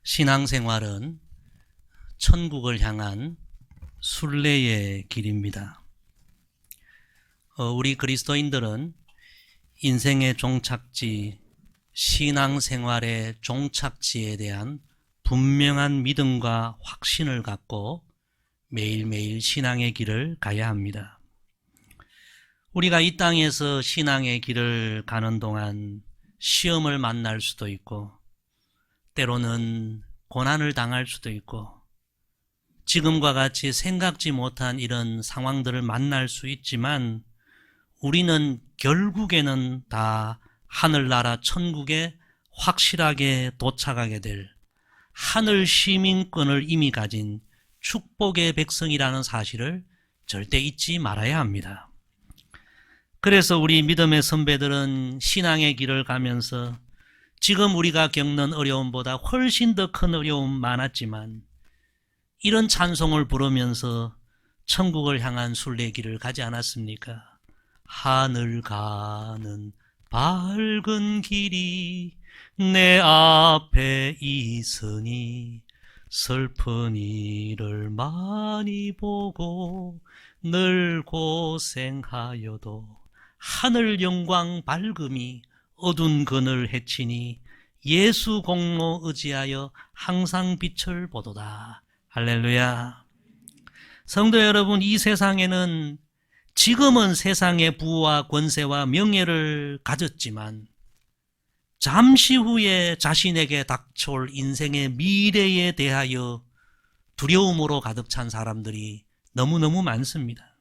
신앙생활은 천국을 향한 순례의 길입니다. 우리 그리스도인들은 인생의 종착지, 신앙생활의 종착지에 대한 분명한 믿음과 확신을 갖고 매일매일 신앙의 길을 가야 합니다. 우리가 이 땅에서 신앙의 길을 가는 동안 시험을 만날 수도 있고, 때로는 고난을 당할 수도 있고, 지금과 같이 생각지 못한 이런 상황들을 만날 수 있지만, 우리는 결국에는 다 하늘나라 천국에 확실하게 도착하게 될 하늘 시민권을 이미 가진 축복의 백성이라는 사실을 절대 잊지 말아야 합니다. 그래서 우리 믿음의 선배들은 신앙의 길을 가면서 지금 우리가 겪는 어려움보다 훨씬 더 큰 어려움 많았지만 이런 찬송을 부르면서 천국을 향한 순례길을 가지 않았습니까? 하늘 가는 밝은 길이 내 앞에 있으니 슬픈 일을 많이 보고 늘 고생하여도 하늘 영광 밝음이 어두운 그늘 해치니 예수 공로 의지하여 항상 빛을 보도다. 할렐루야. 성도 여러분, 이 세상에는 지금은 세상의 부와 권세와 명예를 가졌지만 잠시 후에 자신에게 닥쳐올 인생의 미래에 대하여 두려움으로 가득 찬 사람들이 너무너무 많습니다.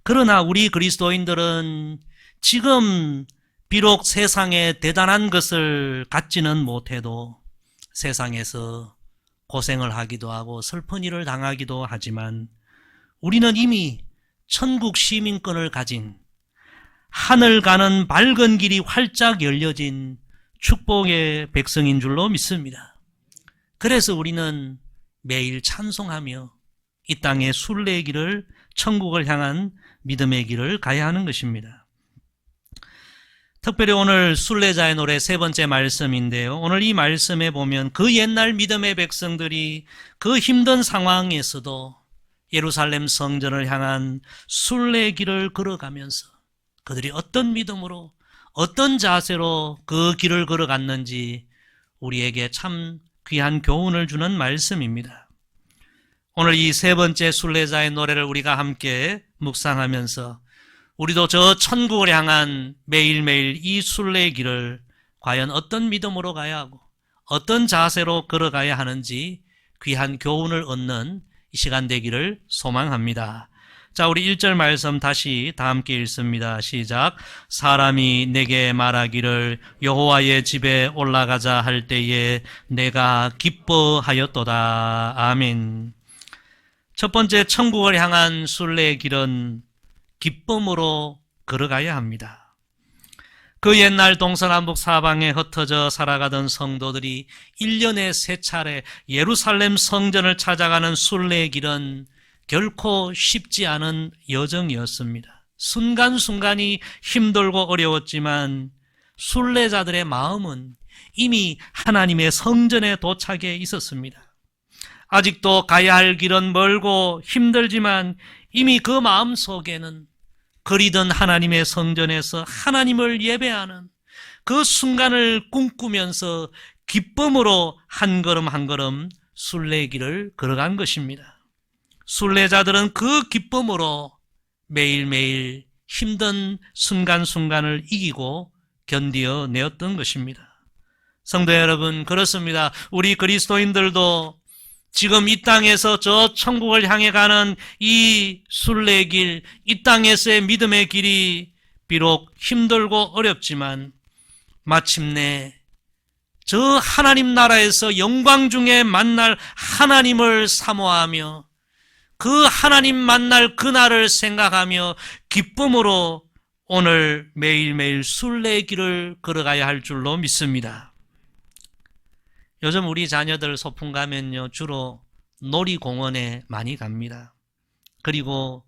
그러나 우리 그리스도인들은 지금 비록 세상에 대단한 것을 갖지는 못해도 세상에서 고생을 하기도 하고 슬픈 일을 당하기도 하지만 우리는 이미 천국 시민권을 가진 하늘 가는 밝은 길이 활짝 열려진 축복의 백성인 줄로 믿습니다. 그래서 우리는 매일 찬송하며 이 땅의 순례의 길을, 천국을 향한 믿음의 길을 가야 하는 것입니다. 특별히 오늘 순례자의 노래 세 번째 말씀인데요. 오늘 이 말씀에 보면 그 옛날 믿음의 백성들이 그 힘든 상황에서도 예루살렘 성전을 향한 순례의 길을 걸어가면서 그들이 어떤 믿음으로, 어떤 자세로 그 길을 걸어갔는지 우리에게 참 귀한 교훈을 주는 말씀입니다. 오늘 이 세 번째 순례자의 노래를 우리가 함께 묵상하면서 우리도 저 천국을 향한 매일매일 이 순례의 길을 과연 어떤 믿음으로 가야 하고 어떤 자세로 걸어가야 하는지 귀한 교훈을 얻는 이 시간 되기를 소망합니다. 자, 우리 1절 말씀 다시 다 함께 읽습니다. 시작. 사람이 내게 말하기를 여호와의 집에 올라가자 할 때에 내가 기뻐하였도다. 아멘. 첫 번째, 천국을 향한 순례의 길은 기쁨으로 걸어가야 합니다. 그 옛날 동서남북 사방에 흩어져 살아가던 성도들이 1년에 3차례 예루살렘 성전을 찾아가는 순례의 길은 결코 쉽지 않은 여정이었습니다. 순간순간이 힘들고 어려웠지만 순례자들의 마음은 이미 하나님의 성전에 도착해 있었습니다. 아직도 가야 할 길은 멀고 힘들지만 이미 그 마음 속에는 그리던 하나님의 성전에서 하나님을 예배하는 그 순간을 꿈꾸면서 기쁨으로 한 걸음 한 걸음 순례의 길을 걸어간 것입니다. 순례자들은 그 기쁨으로 매일매일 힘든 순간순간을 이기고 견디어 내었던 것입니다. 성도 여러분, 그렇습니다. 우리 그리스도인들도 지금 이 땅에서 저 천국을 향해 가는 이 순례의 길, 이 땅에서의 믿음의 길이 비록 힘들고 어렵지만 마침내 저 하나님 나라에서 영광 중에 만날 하나님을 사모하며 그 하나님 만날 그날을 생각하며 기쁨으로 오늘 매일매일 순례의 길을 걸어가야 할 줄로 믿습니다. 요즘 우리 자녀들 소풍 가면요, 주로 놀이공원에 많이 갑니다. 그리고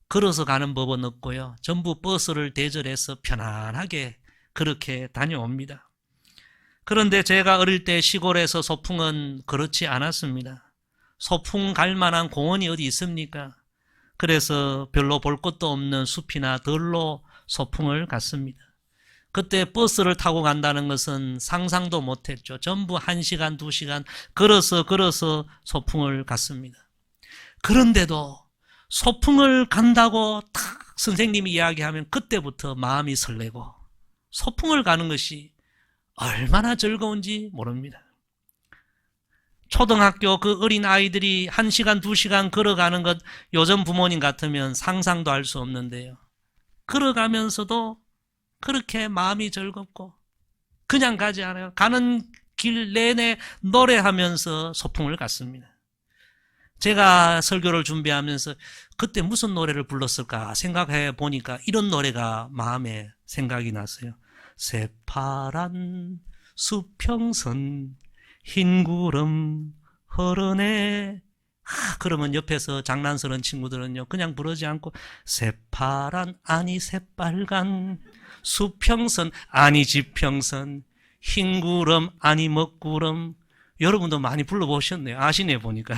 걸어서 가는 법은 없고요, 전부 버스를 대절해서 편안하게 그렇게 다녀옵니다. 그런데 제가 어릴 때 시골에서 소풍은 그렇지 않았습니다. 소풍 갈 만한 공원이 어디 있습니까? 그래서 별로 볼 것도 없는 숲이나 들로 소풍을 갔습니다. 그때 버스를 타고 간다는 것은 상상도 못했죠. 전부 1시간, 2시간 걸어서 소풍을 갔습니다. 그런데도 소풍을 간다고 탁 선생님이 이야기하면 그때부터 마음이 설레고 소풍을 가는 것이 얼마나 즐거운지 모릅니다. 초등학교 그 어린 아이들이 1시간, 2시간 걸어가는 것 요즘 부모님 같으면 상상도 할 수 없는데요. 걸어가면서도 그렇게 마음이 즐겁고 그냥 가지 않아요. 가는 길 내내 노래하면서 소풍을 갔습니다. 제가 설교를 준비하면서 그때 무슨 노래를 불렀을까 생각해 보니까 이런 노래가 마음에 생각이 났어요. 새파란 수평선 흰 구름 흐르네. 그러면 옆에서 장난스러운 친구들은요 그냥 부르지 않고 새파란 아니 새빨간 수평선 아니 지평선 흰 구름 아니 먹구름. 여러분도 많이 불러보셨네요. 아시네 보니까.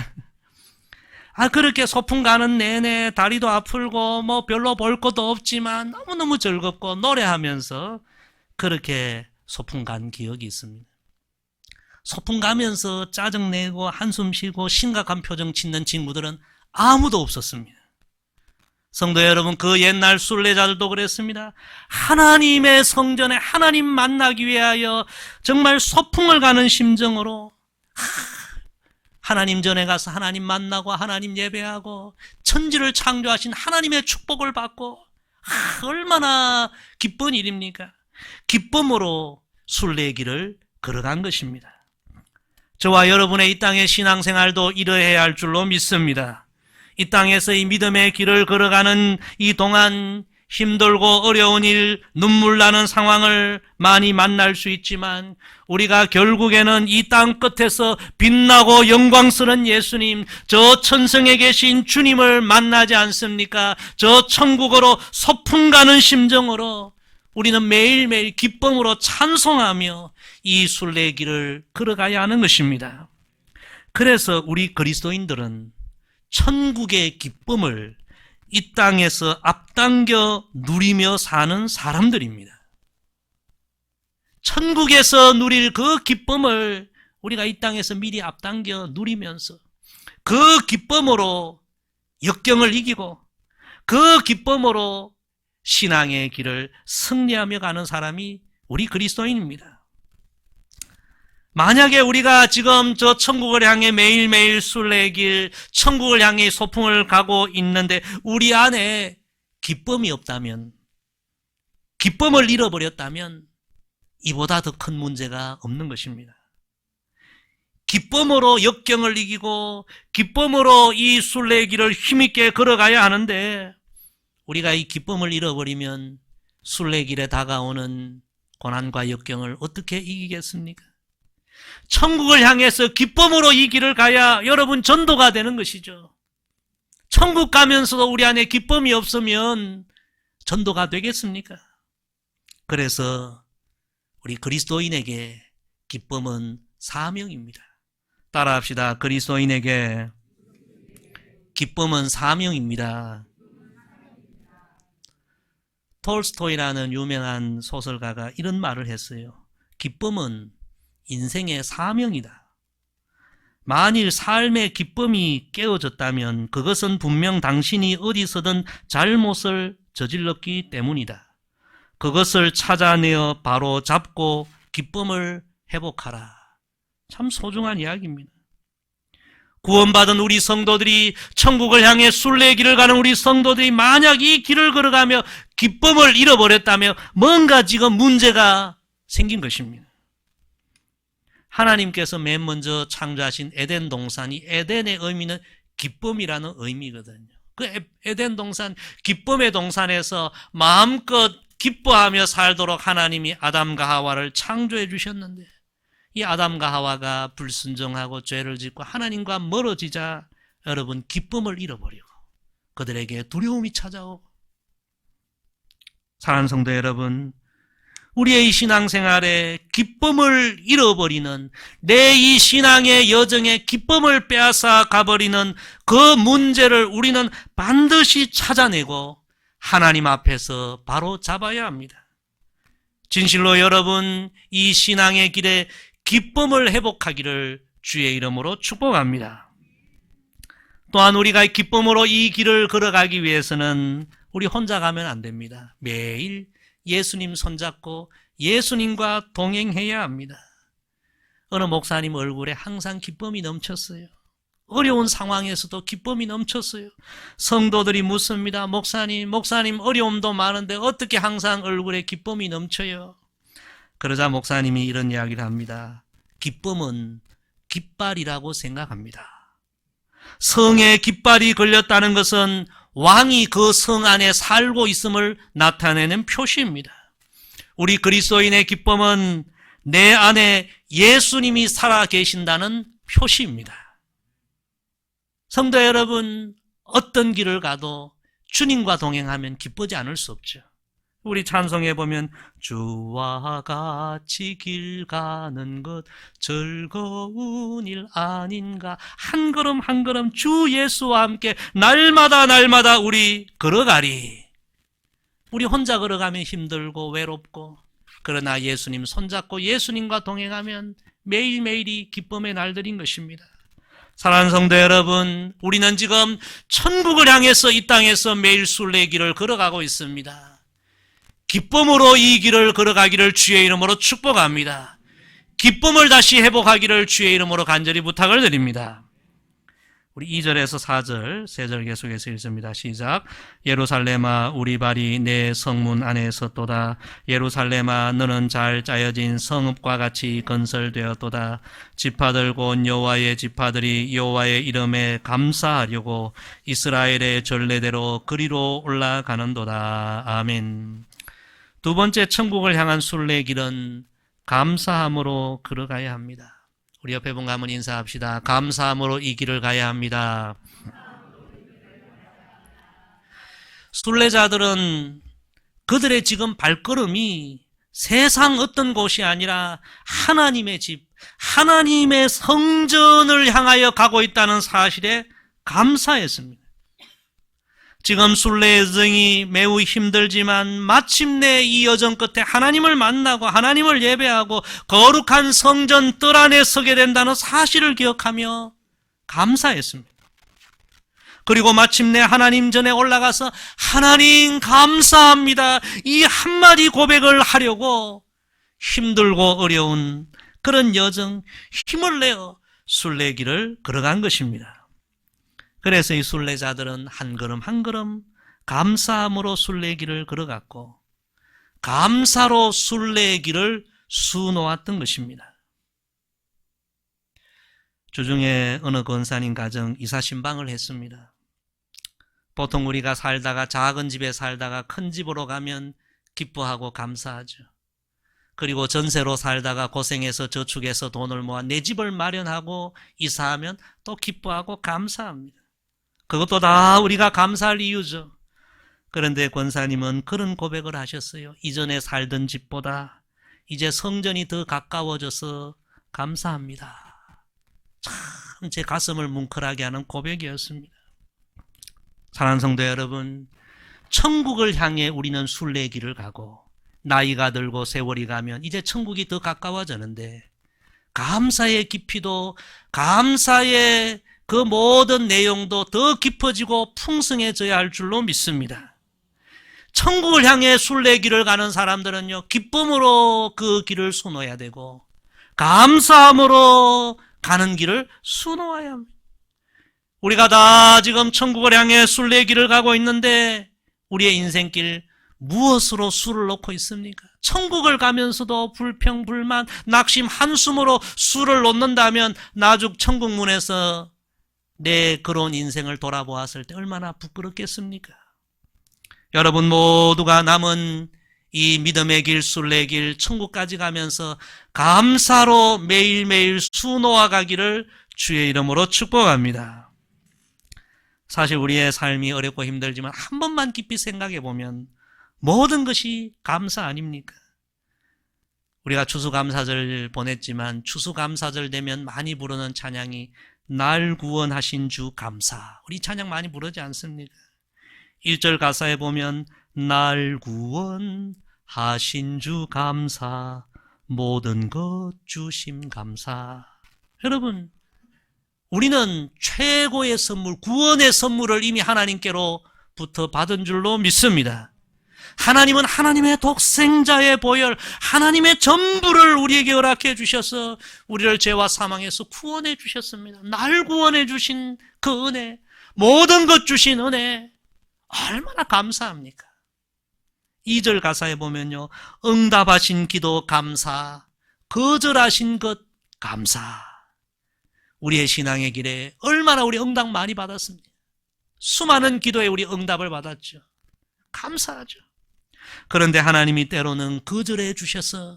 그렇게 소풍 가는 내내 다리도 아프고 뭐 별로 볼 것도 없지만 너무너무 즐겁고 노래하면서 그렇게 소풍 간 기억이 있습니다. 소풍 가면서 짜증내고 한숨 쉬고 심각한 표정 짓는 친구들은 아무도 없었습니다. 성도 여러분, 그 옛날 순례자들도 그랬습니다. 하나님의 성전에 하나님 만나기 위하여 정말 소풍을 가는 심정으로 하나님 전에 가서 하나님 만나고 하나님 예배하고 천지를 창조하신 하나님의 축복을 받고 얼마나 기쁜 일입니까? 기쁨으로 순례길을 걸어간 것입니다. 저와 여러분의 이 땅의 신앙생활도 이러해야 할 줄로 믿습니다. 이 땅에서 이 믿음의 길을 걸어가는 이 동안 힘들고 어려운 일, 눈물 나는 상황을 많이 만날 수 있지만 우리가 결국에는 이 땅 끝에서 빛나고 영광스러운 예수님, 저 천성에 계신 주님을 만나지 않습니까? 저 천국으로 소풍 가는 심정으로 우리는 매일매일 기쁨으로 찬송하며 이 순례길을 걸어가야 하는 것입니다. 그래서 우리 그리스도인들은 천국의 기쁨을 이 땅에서 앞당겨 누리며 사는 사람들입니다. 천국에서 누릴 그 기쁨을 우리가 이 땅에서 미리 앞당겨 누리면서 그 기쁨으로 역경을 이기고 그 기쁨으로 신앙의 길을 승리하며 가는 사람이 우리 그리스도인입니다. 만약에 우리가 지금 저 천국을 향해 매일매일 순례길, 천국을 향해 소풍을 가고 있는데 우리 안에 기쁨이 없다면, 기쁨을 잃어버렸다면 이보다 더 큰 문제가 없는 것입니다. 기쁨으로 역경을 이기고 기쁨으로 이 순례길을 힘있게 걸어가야 하는데 우리가 이 기쁨을 잃어버리면 순례길에 다가오는 고난과 역경을 어떻게 이기겠습니까? 천국을 향해서 기쁨으로 이 길을 가야 여러분 전도가 되는 것이죠. 천국 가면서도 우리 안에 기쁨이 없으면 전도가 되겠습니까? 그래서 우리 그리스도인에게 기쁨은 사명입니다. 따라합시다. 그리스도인에게 기쁨은 사명입니다. 톨스토이라는 유명한 소설가가 이런 말을 했어요. 기쁨은 인생의 사명이다. 만일 삶의 기쁨이 깨어졌다면 그것은 분명 당신이 어디서든 잘못을 저질렀기 때문이다. 그것을 찾아내어 바로 잡고 기쁨을 회복하라. 참 소중한 이야기입니다. 구원받은 우리 성도들이 천국을 향해 순례길을 가는 우리 성도들이 만약 이 길을 걸어가며 기쁨을 잃어버렸다면 뭔가 지금 문제가 생긴 것입니다. 하나님께서 맨 먼저 창조하신 에덴 동산이 에덴의 의미는 기쁨이라는 의미거든요. 그 에덴 동산, 기쁨의 동산에서 마음껏 기뻐하며 살도록 하나님이 아담과 하와를 창조해 주셨는데 이 아담과 하와가 불순종하고 죄를 짓고 하나님과 멀어지자 여러분 기쁨을 잃어버리고 그들에게 두려움이 찾아오고 사랑하는 성도 여러분, 우리의 이 신앙생활에 기쁨을 잃어버리는, 내 이 신앙의 여정에 기쁨을 빼앗아 가버리는 그 문제를 우리는 반드시 찾아내고 하나님 앞에서 바로 잡아야 합니다. 진실로 여러분, 이 신앙의 길에 기쁨을 회복하기를 주의 이름으로 축복합니다. 또한 우리가 기쁨으로 이 길을 걸어가기 위해서는 우리 혼자 가면 안 됩니다. 매일 예수님 손잡고 예수님과 동행해야 합니다. 어느 목사님 얼굴에 항상 기쁨이 넘쳤어요. 어려운 상황에서도 기쁨이 넘쳤어요. 성도들이 묻습니다. 목사님 어려움도 많은데 어떻게 항상 얼굴에 기쁨이 넘쳐요? 그러자 목사님이 이런 이야기를 합니다. 기쁨은 깃발이라고 생각합니다. 성에 깃발이 걸렸다는 것은 왕이 그 성 안에 살고 있음을 나타내는 표시입니다. 우리 그리스도인의 기쁨은 내 안에 예수님이 살아 계신다는 표시입니다. 성도 여러분, 어떤 길을 가도 주님과 동행하면 기쁘지 않을 수 없죠. 우리 찬송에 보면 주와 같이 길 가는 것 즐거운 일 아닌가, 한 걸음 한 걸음 주 예수와 함께 날마다 우리 걸어가리. 우리 혼자 걸어가면 힘들고 외롭고, 그러나 예수님 손잡고 예수님과 동행하면 매일매일이 기쁨의 날들인 것입니다. 사랑하는 성도 여러분, 우리는 지금 천국을 향해서 이 땅에서 매일 순례길을 걸어가고 있습니다. 기쁨으로 이 길을 걸어가기를 주의 이름으로 축복합니다. 기쁨을 다시 회복하기를 주의 이름으로 간절히 부탁을 드립니다. 우리 2절에서 4절, 3절 계속해서 읽습니다. 시작. 예루살렘아, 우리 발이 내 성문 안에 섰도다. 예루살렘아, 너는 잘 짜여진 성읍과 같이 건설되었도다. 지파들 곧 여호와의 지파들이 여호와의 이름에 감사하려고 이스라엘의 전례대로 그리로 올라가는도다. 아멘. 두 번째, 천국을 향한 순례길은 감사함으로 걸어가야 합니다. 우리 옆에 분 가면 인사합시다. 감사함으로 이 길을 가야 합니다. 순례자들은 그들의 지금 발걸음이 세상 어떤 곳이 아니라 하나님의 집, 하나님의 성전을 향하여 가고 있다는 사실에 감사했습니다. 지금 순례 여정이 매우 힘들지만 마침내 이 여정 끝에 하나님을 만나고 하나님을 예배하고 거룩한 성전 뜰 안에 서게 된다는 사실을 기억하며 감사했습니다. 그리고 마침내 하나님 전에 올라가서 하나님 감사합니다, 이 한마디 고백을 하려고 힘들고 어려운 그런 여정, 힘을 내어 순례길을 걸어간 것입니다. 그래서 이 순례자들은 한 걸음 한 걸음 감사함으로 순례길을 걸어갔고 감사로 순례길을 수놓았던 것입니다. 주중에 어느 권사님 가정 이사신방을 했습니다. 보통 우리가 살다가 작은 집에 살다가 큰 집으로 가면 기뻐하고 감사하죠. 그리고 전세로 살다가 고생해서 저축해서 돈을 모아 내 집을 마련하고 이사하면 또 기뻐하고 감사합니다. 그것도 다 우리가 감사할 이유죠. 그런데 권사님은 그런 고백을 하셨어요. 이전에 살던 집보다 이제 성전이 더 가까워져서 감사합니다. 참 제 가슴을 뭉클하게 하는 고백이었습니다. 사랑하는 성도 여러분, 천국을 향해 우리는 순례길을 가고 나이가 들고 세월이 가면 이제 천국이 더 가까워졌는데 감사의 깊이도, 감사의 그 모든 내용도 더 깊어지고 풍성해져야 할 줄로 믿습니다. 천국을 향해 순례길을 가는 사람들은요, 기쁨으로 그 길을 수놓아야 되고 감사함으로 가는 길을 수놓아야 합니다. 우리가 다 지금 천국을 향해 순례길을 가고 있는데 우리의 인생길 무엇으로 수를 놓고 있습니까? 천국을 가면서도 불평, 불만, 낙심, 한숨으로 수를 놓는다면 나중 천국문에서 내 그런 인생을 돌아보았을 때 얼마나 부끄럽겠습니까? 여러분 모두가 남은 이 믿음의 길, 순례길, 천국까지 가면서 감사로 매일매일 수놓아 가기를 주의 이름으로 축복합니다. 사실 우리의 삶이 어렵고 힘들지만 한 번만 깊이 생각해 보면 모든 것이 감사 아닙니까? 우리가 추수감사절 보냈지만 추수감사절 되면 많이 부르는 찬양이 날 구원하신 주 감사. 우리 찬양 많이 부르지 않습니까? 1절 가사에 보면 날 구원하신 주 감사, 모든 것 주심 감사. 여러분, 우리는 최고의 선물, 구원의 선물을 이미 하나님께로부터 받은 줄로 믿습니다. 하나님은 하나님의 독생자의 보혈, 하나님의 전부를 우리에게 허락해 주셔서 우리를 죄와 사망에서 구원해 주셨습니다. 날 구원해 주신 그 은혜, 모든 것 주신 은혜, 얼마나 감사합니까? 2절 가사에 보면요, 응답하신 기도 감사, 거절하신 것 감사. 우리의 신앙의 길에 얼마나 우리 응답 많이 받았습니까? 수많은 기도에 우리 응답을 받았죠. 감사하죠. 그런데 하나님이 때로는 거절해 주셔서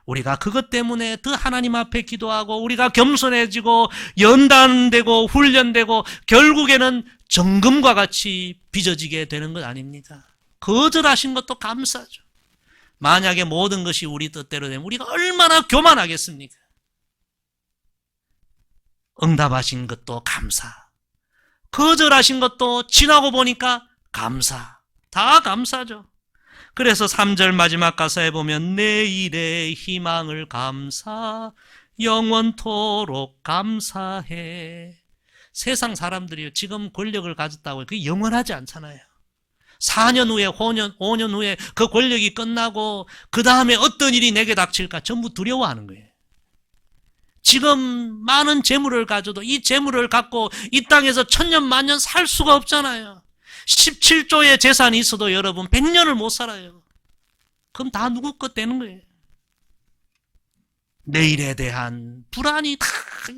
우리가 그것 때문에 더 하나님 앞에 기도하고 우리가 겸손해지고 연단되고 훈련되고 결국에는 정금과 같이 빚어지게 되는 것 아닙니까? 거절하신 것도 감사하죠. 만약에 모든 것이 우리 뜻대로 되면 우리가 얼마나 교만하겠습니까? 응답하신 것도 감사, 거절하신 것도 지나고 보니까 감사, 다 감사죠. 그래서 3절 마지막 가사에 보면 내일의 희망을 감사, 영원토록 감사해. 세상 사람들이요, 지금 권력을 가졌다고 그게 영원하지 않잖아요. 4년 후에 5년 후에 그 권력이 끝나고 그 다음에 어떤 일이 내게 닥칠까 전부 두려워하는 거예요. 지금 많은 재물을 가져도 이 재물을 갖고 이 땅에서 천년 만년 살 수가 없잖아요. 17조의 재산이 있어도 여러분 100년을 못 살아요. 그럼 다 누구 것 되는 거예요. 내일에 대한 불안이 다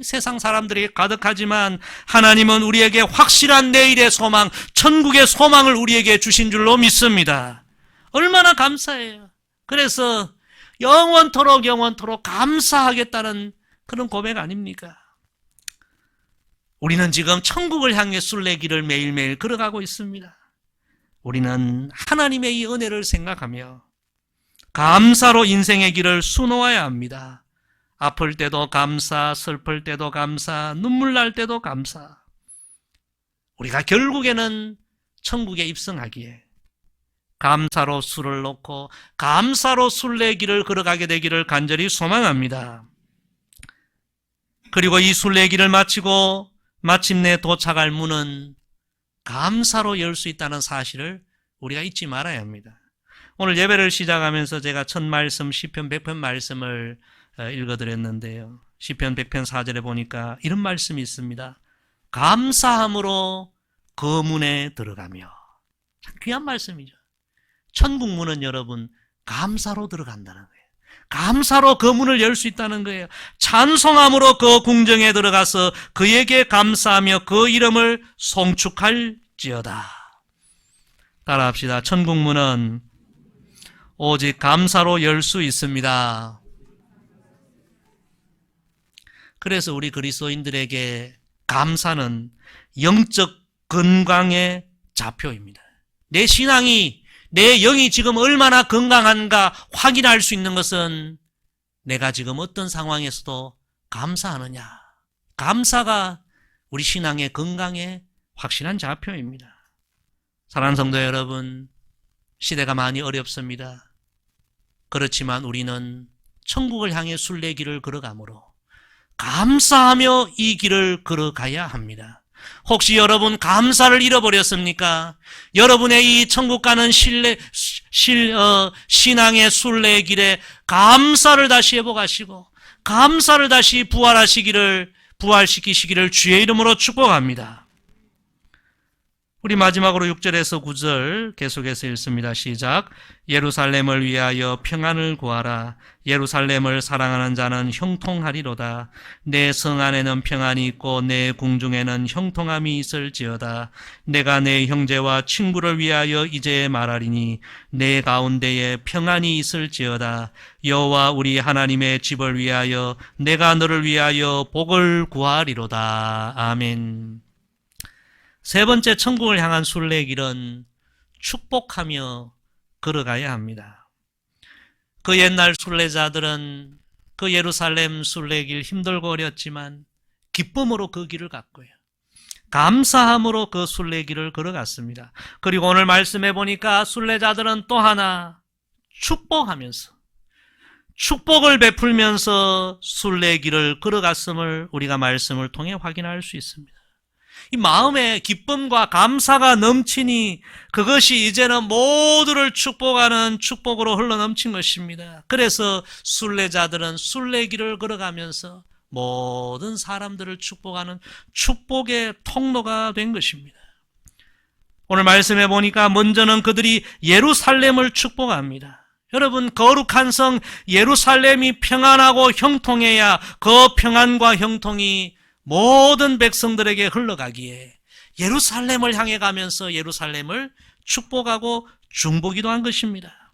세상 사람들이 가득하지만 하나님은 우리에게 확실한 내일의 소망, 천국의 소망을 우리에게 주신 줄로 믿습니다. 얼마나 감사해요. 그래서 영원토록 감사하겠다는 그런 고백 아닙니까? 우리는 지금 천국을 향해 순례길을 매일매일 걸어가고 있습니다. 우리는 하나님의 이 은혜를 생각하며 감사로 인생의 길을 수놓아야 합니다. 아플 때도 감사, 슬플 때도 감사, 눈물 날 때도 감사. 우리가 결국에는 천국에 입성하기에 감사로 술을 놓고 감사로 순례길을 걸어가게 되기를 간절히 소망합니다. 그리고 이 순례길을 마치고 마침내 도착할 문은 감사로 열 수 있다는 사실을 우리가 잊지 말아야 합니다. 오늘 예배를 시작하면서 제가 첫 말씀 시편 100편 말씀을 읽어드렸는데요. 시편 100편 4절에 보니까 이런 말씀이 있습니다. 감사함으로 그 문에 들어가며. 참 귀한 말씀이죠. 천국 문은 여러분 감사로 들어간다는 거예요. 감사로 그 문을 열 수 있다는 거예요. 찬송함으로 그 궁정에 들어가서 그에게 감사하며 그 이름을 송축할지어다. 따라합시다. 천국 문은 오직 감사로 열 수 있습니다. 그래서 우리 그리스도인들에게 감사는 영적 건강의 좌표입니다. 내 신앙이, 내 영이 지금 얼마나 건강한가 확인할 수 있는 것은 내가 지금 어떤 상황에서도 감사하느냐. 감사가 우리 신앙의 건강의 확실한 좌표입니다. 사랑하는 성도 여러분, 시대가 많이 어렵습니다. 그렇지만 우리는 천국을 향해 순례길을 걸어가므로 감사하며 이 길을 걸어가야 합니다. 혹시 여러분 감사를 잃어버렸습니까? 여러분의 이 천국 가는 신앙의 순례의 길에 감사를 다시 회복하시고 감사를 다시 부활시키시기를 주의 이름으로 축복합니다. 우리 마지막으로 6절에서 9절 계속해서 읽습니다. 시작. 예루살렘을 위하여 평안을 구하라. 예루살렘을 사랑하는 자는 형통하리로다. 내 성 안에는 평안이 있고 내 궁중에는 형통함이 있을지어다. 내가 내 형제와 친구를 위하여 이제 말하리니 내 가운데에 평안이 있을지어다. 여호와 우리 하나님의 집을 위하여 내가 너를 위하여 복을 구하리로다. 아멘. 세 번째 천국을 향한 순례길은 축복하며 걸어가야 합니다. 그 옛날 순례자들은 그 예루살렘 순례길 힘들고 어렸지만 기쁨으로 그 길을 갔고요. 감사함으로 그 순례길을 걸어갔습니다. 그리고 오늘 말씀해 보니까 순례자들은 또 하나 축복하면서, 축복을 베풀면서 순례길을 걸어갔음을 우리가 말씀을 통해 확인할 수 있습니다. 이 마음에 기쁨과 감사가 넘치니 그것이 이제는 모두를 축복하는 축복으로 흘러넘친 것입니다. 그래서 순례자들은 순례길을 걸어가면서 모든 사람들을 축복하는 축복의 통로가 된 것입니다. 오늘 말씀해 보니까 먼저는 그들이 예루살렘을 축복합니다. 여러분, 거룩한 성 예루살렘이 평안하고 형통해야 그 평안과 형통이 모든 백성들에게 흘러가기에 예루살렘을 향해 가면서 예루살렘을 축복하고 중보기도 한 것입니다.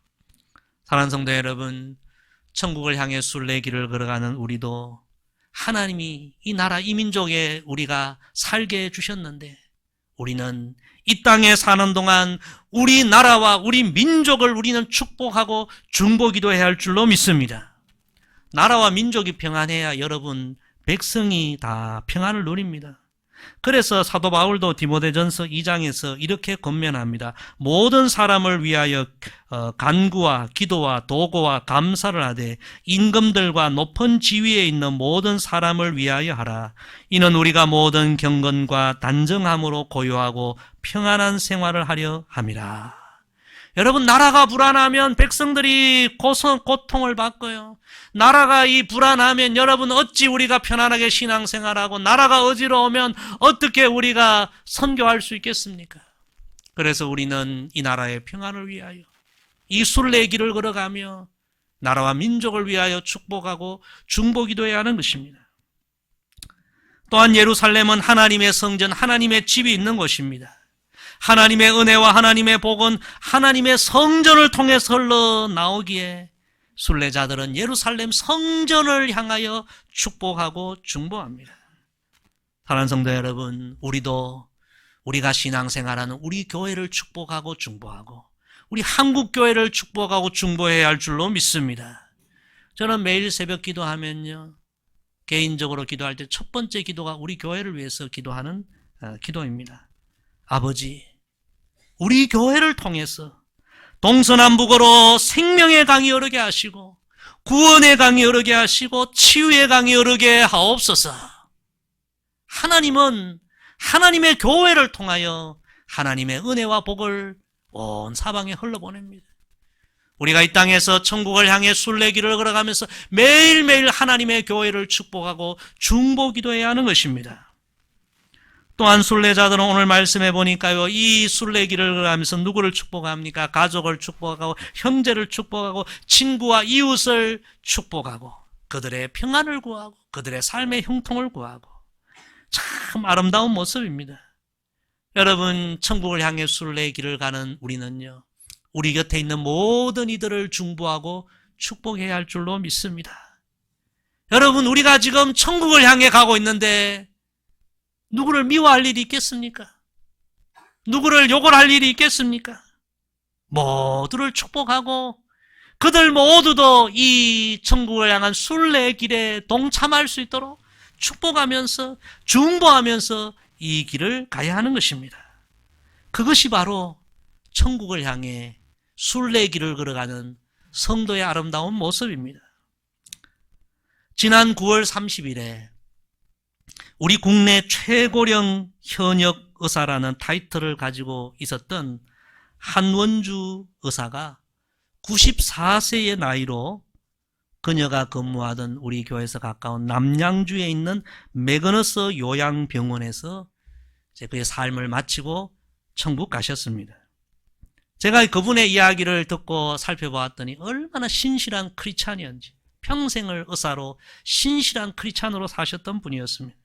사랑하는 성도 여러분, 천국을 향해 순례길을 걸어가는 우리도 하나님이 이 나라 이 민족에 우리가 살게 해주셨는데 우리는 이 땅에 사는 동안 우리 나라와 우리 민족을 우리는 축복하고 중보기도해야 할 줄로 믿습니다. 나라와 민족이 평안해야 여러분 백성이 다 평안을 누립니다. 그래서 사도 바울도 디모데전서 2장에서 이렇게 권면합니다. 모든 사람을 위하여 간구와 기도와 도고와 감사를 하되 임금들과 높은 지위에 있는 모든 사람을 위하여 하라. 이는 우리가 모든 경건과 단정함으로 고요하고 평안한 생활을 하려 함이라. 여러분, 나라가 불안하면 백성들이 고통을 받고요. 나라가 이 불안하면 여러분 어찌 우리가 편안하게 신앙생활하고 나라가 어지러우면 어떻게 우리가 선교할 수 있겠습니까? 그래서 우리는 이 나라의 평안을 위하여 이 순례길을 걸어가며 나라와 민족을 위하여 축복하고 중보기도해야 하는 것입니다. 또한 예루살렘은 하나님의 성전, 하나님의 집이 있는 곳입니다. 하나님의 은혜와 하나님의 복은 하나님의 성전을 통해서 흘러나오기에 순례자들은 예루살렘 성전을 향하여 축복하고 중보합니다. 사랑하는 성도 여러분, 우리도 우리가 신앙생활하는 우리 교회를 축복하고 중보하고 우리 한국교회를 축복하고 중보해야 할 줄로 믿습니다. 저는 매일 새벽 기도하면요, 개인적으로 기도할 때 첫 번째 기도가 우리 교회를 위해서 기도하는 기도입니다. 아버지, 우리 교회를 통해서 동서남북으로 생명의 강이 흐르게 하시고 구원의 강이 흐르게 하시고 치유의 강이 흐르게 하옵소서. 하나님은 하나님의 교회를 통하여 하나님의 은혜와 복을 온 사방에 흘러보냅니다. 우리가 이 땅에서 천국을 향해 순례길을 걸어가면서 매일매일 하나님의 교회를 축복하고 중보기도해야 하는 것입니다. 또한 순례자들은 오늘 말씀해 보니까요, 이 순례길을 걸어가면서 누구를 축복합니까? 가족을 축복하고 형제를 축복하고 친구와 이웃을 축복하고 그들의 평안을 구하고 그들의 삶의 형통을 구하고 참 아름다운 모습입니다. 여러분, 천국을 향해 순례길을 가는 우리는요, 우리 곁에 있는 모든 이들을 중보하고 축복해야 할 줄로 믿습니다. 여러분, 우리가 지금 천국을 향해 가고 있는데 누구를 미워할 일이 있겠습니까? 누구를 욕을 할 일이 있겠습니까? 모두를 축복하고 그들 모두도 이 천국을 향한 순례길에 동참할 수 있도록 축복하면서 중보하면서 이 길을 가야 하는 것입니다. 그것이 바로 천국을 향해 순례길을 걸어가는 성도의 아름다운 모습입니다. 지난 9월 30일에 우리 국내 최고령 현역 의사라는 타이틀을 가지고 있었던 한원주 의사가 94세의 나이로 그녀가 근무하던 우리 교회에서 가까운 남양주에 있는 메거너스 요양병원에서 그의 삶을 마치고 천국 가셨습니다. 제가 그분의 이야기를 듣고 살펴보았더니 얼마나 신실한 크리스찬이었는지, 평생을 의사로 신실한 크리스찬으로 사셨던 분이었습니다.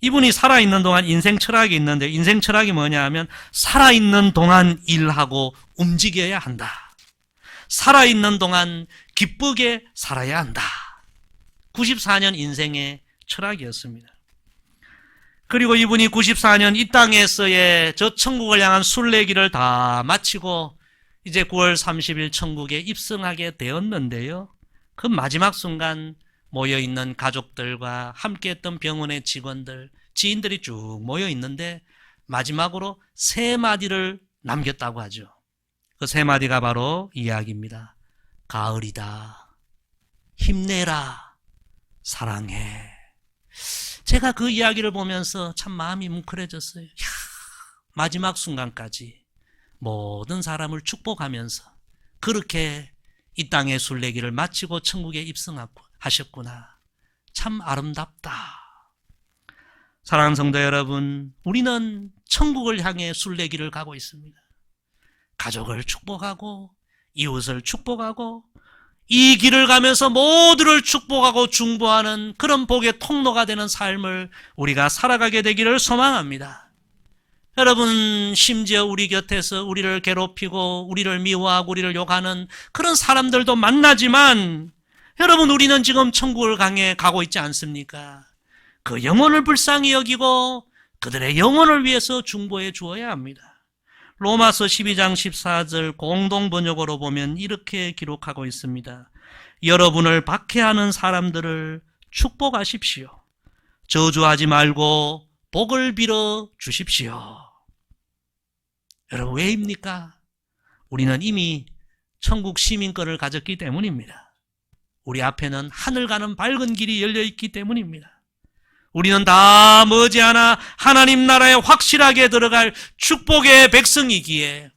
이분이 살아있는 동안 인생 철학이 있는데, 인생 철학이 뭐냐 하면 살아있는 동안 일하고 움직여야 한다. 살아있는 동안 기쁘게 살아야 한다. 94년 인생의 철학이었습니다. 그리고 이분이 94년 이 땅에서의 저 천국을 향한 순례길을 다 마치고 이제 9월 30일 천국에 입성하게 되었는데요. 그 마지막 순간 모여있는 가족들과 함께했던 병원의 직원들, 지인들이 쭉 모여있는데 마지막으로 세 마디를 남겼다고 하죠. 그 세 마디가 바로 이 이야기입니다. 가을이다. 힘내라. 사랑해. 제가 그 이야기를 보면서 참 마음이 뭉클해졌어요. 마지막 순간까지 모든 사람을 축복하면서 그렇게 이 땅의 순례길을 마치고 천국에 입성하셨구나. 참 아름답다. 사랑하는 성도 여러분, 우리는 천국을 향해 순례길을 가고 있습니다. 가족을 축복하고 이웃을 축복하고 이 길을 가면서 모두를 축복하고 중보하는 그런 복의 통로가 되는 삶을 우리가 살아가게 되기를 소망합니다. 여러분, 심지어 우리 곁에서 우리를 괴롭히고 우리를 미워하고 우리를 욕하는 그런 사람들도 만나지만 여러분, 우리는 지금 천국을 향해 가고 있지 않습니까? 그 영혼을 불쌍히 여기고 그들의 영혼을 위해서 중보해 주어야 합니다. 로마서 12장 14절 공동번역으로 보면 이렇게 기록하고 있습니다. 여러분을 박해하는 사람들을 축복하십시오. 저주하지 말고 복을 빌어 주십시오. 여러분, 왜입니까? 우리는 이미 천국 시민권을 가졌기 때문입니다. 우리 앞에는 하늘 가는 밝은 길이 열려있기 때문입니다. 우리는 다 머지않아 하나님 나라에 확실하게 들어갈 축복의 백성이기에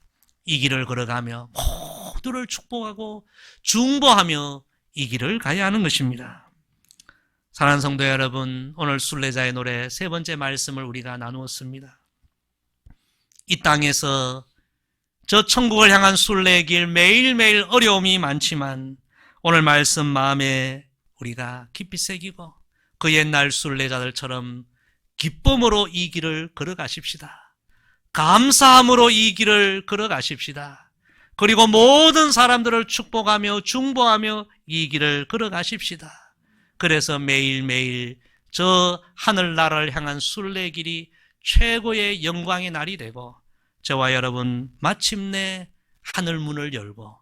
이 길을 걸어가며 모두를 축복하고 중보하며 이 길을 가야 하는 것입니다. 사랑하는 성도 여러분, 오늘 순례자의 노래 세 번째 말씀을 우리가 나누었습니다. 이 땅에서 저 천국을 향한 순례길 매일매일 어려움이 많지만 오늘 말씀 마음에 우리가 깊이 새기고 그 옛날 순례자들처럼 기쁨으로 이 길을 걸어가십시다. 감사함으로 이 길을 걸어가십시다. 그리고 모든 사람들을 축복하며 중보하며 이 길을 걸어가십시다. 그래서 매일매일 저 하늘나라를 향한 순례길이 최고의 영광의 날이 되고 저와 여러분 마침내 하늘문을 열고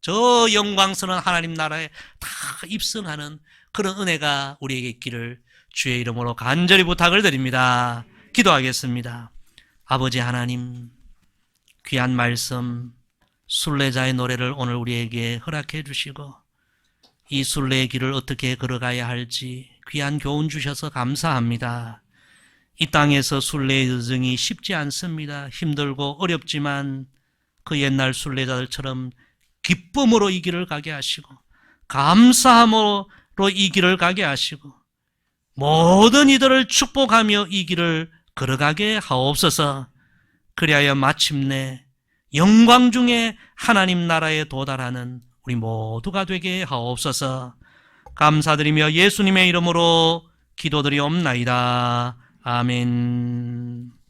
저 영광스러운 하나님 나라에 다 입성하는 그런 은혜가 우리에게 있기를 주의 이름으로 간절히 부탁을 드립니다. 기도하겠습니다. 아버지 하나님, 귀한 말씀 순례자의 노래를 오늘 우리에게 허락해 주시고 이 순례의 길을 어떻게 걸어가야 할지 귀한 교훈 주셔서 감사합니다. 이 땅에서 순례의 여정이 쉽지 않습니다. 힘들고 어렵지만 그 옛날 순례자들처럼 기쁨으로 이 길을 가게 하시고 감사함으로 이 길을 가게 하시고 모든 이들을 축복하며 이 길을 걸어가게 하옵소서. 그리하여 마침내 영광 중에 하나님 나라에 도달하는 우리 모두가 되게 하옵소서. 감사드리며 예수님의 이름으로 기도드리옵나이다. 아멘.